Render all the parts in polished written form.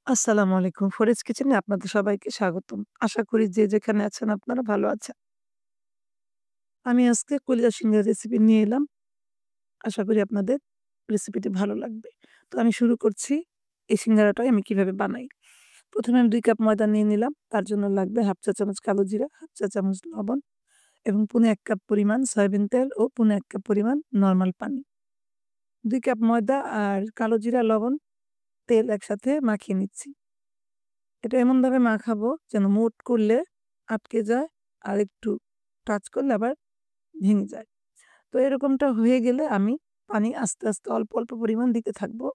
আসসালামু আলাইকুম। ফরিজ কিচেনে আপনাদের সবাইকে স্বাগতম। আশা করি যে যেখানে আছেন আপনারা ভালো আছেন। আমি আজকে কলিজা সিঙ্গার রেসিপি নিয়ে এলাম। আশা করি আপনাদের রেসিপিটি ভালো লাগবে। তো আমি শুরু করছি এই সিঙ্গারাটা আমি কিভাবে বানাই। ১ম এ আমি ২ কাপ ময়দা নিয়ে নিলাম। তার জন্য লাগবে ১/২ চা চামচ কালো জিরা, ১/২ চা চামচ লবণ এবং পৌনে ১ কাপ পরিমাণ সয়াবিন তেল ও পৌনে ১ কাপ পরিমাণ নরমাল পানি। ২ কাপ ময়দা আর কালো জিরা, লবণ, তেল একসাথে মাখিয়ে নিচ্ছি। এটা এমনভাবে মাখাবো যেন মুঠ করলে আটকে যায় আর একটু টাচ করলে আবার ভেঙে যায়। তো এরকমটা হয়ে গেলে আমি পানি আস্তে, আস্তে অল্প, অল্প পরিমাণ দিতে থাকবো।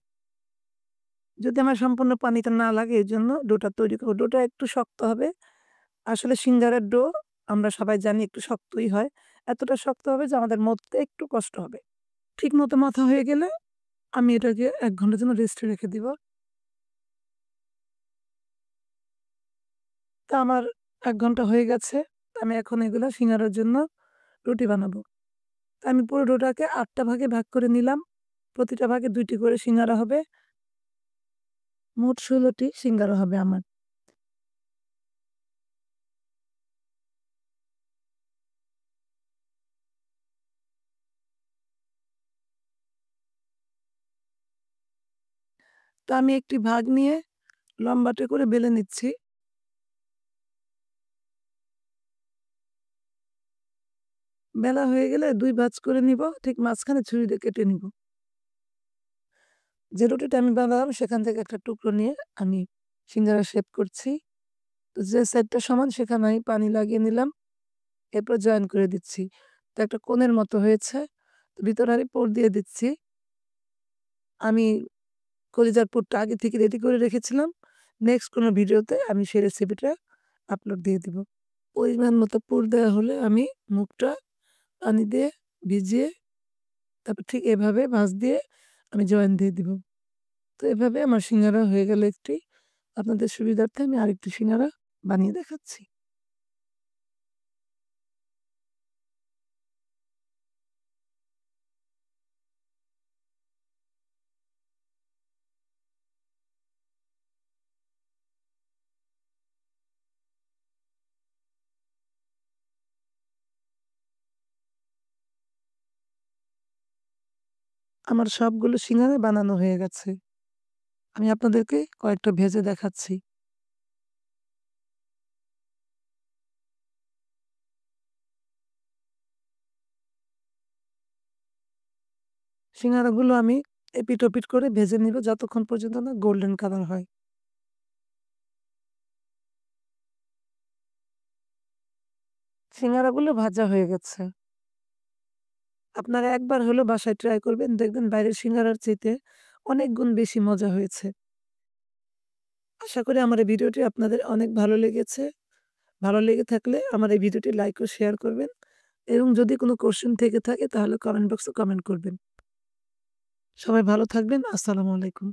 যদি আমার সম্পূর্ণ পানিটা না লাগে এজন্য ডোটা তৈরি করব। ডোটা একটু শক্ত হবে। আসলে সিঙ্গারার ডো আমরা সবাই জানি একটু শক্তই হয়। এতটা শক্ত হবে যে আমাদের মথতে একটু কষ্ট হবে। ঠিকমতো মাখা হয়ে গেলে আমি এটাকে ১ ঘন্টার জন্য রেস্টে রেখে দিব। তা আমার ১ ঘন্টা হয়ে গেছে। আমি এখন এগুলা সিঙ্গারার জন্য রুটি বানাবো। আমি পুরো ডোটাকে ৮ টা ভাগে ভাগ করে নিলাম। প্রতিটা ভাগে ২ টি করে সিঙ্গারা হবে। মোট ১৬ টি সিঙ্গারা হবে আমার। তো আমি একটি ভাগ নিয়ে লম্বাটে করে বেলে নিচ্ছি। বেলা হয়ে গেলে ২ ভাঁজ করে নিব। ঠিক মাঝখানে ছুরি দিয়ে কেটে নিব। যে রুটিটা আমি বানালাম সেখান থেকে একটা টুকরো নিয়ে আমি সিঙ্গারা শেপ করছি। তো যে সাইডটা সমান সেখানে আমি পানি লাগিয়ে নিলাম। এরপর জয়েন করে দিচ্ছি। তো একটা কোণের মতো হয়েছে। তো ভিতরে আমি পুর দিয়ে দিচ্ছি। আমি কলিজার পুরটা আগে থেকে রেডি করে রেখেছিলাম। নেক্সট কোনো ভিডিওতে আমি সেই রেসিপিটা আপলোড দিয়ে দিব। পরিমাণ মতো পুর দেওয়া হলে আমি মুখটা পানি দিয়ে ভিজিয়ে তারপর ঠিক এভাবে ভাঁজ দিয়ে আমি জয়েন দিয়ে দিব। তো এভাবে আমার সিঙ্গারা হয়ে গেল একটি। আপনাদের সুবিধার্থে আমি আরেকটি সিঙ্গারা বানিয়ে দেখাচ্ছি। আমার সবগুলো সিঙ্গারা বানানো হয়ে গেছে। আমি আপনাদেরকে কয়েকটা ভেজে দেখাচ্ছি। সিঙ্গারাগুলো আমি এপিঠ ওপিঠ করে ভেজে নিব যতক্ষণ পর্যন্ত না গোল্ডেন কালার হয়। সিঙ্গারাগুলো ভাজা হয়ে গেছে। আপনারা একবার হলেও বাসায় ট্রাই করবেন। দেখবেন বাইরের সিঙ্গারার চাইতে অনেক গুণ বেশি মজা হয়েছে। আশা করি আমার এই ভিডিওটি আপনাদের অনেক ভালো লেগেছে। ভালো লেগে থাকলে আমার এই ভিডিওটি লাইক ও শেয়ার করবেন এবং যদি কোনো কোয়েশ্চেন থেকে থাকে তাহলে কমেন্ট বক্সে কমেন্ট করবেন। সবাই ভালো থাকবেন। আসসালামু আলাইকুম।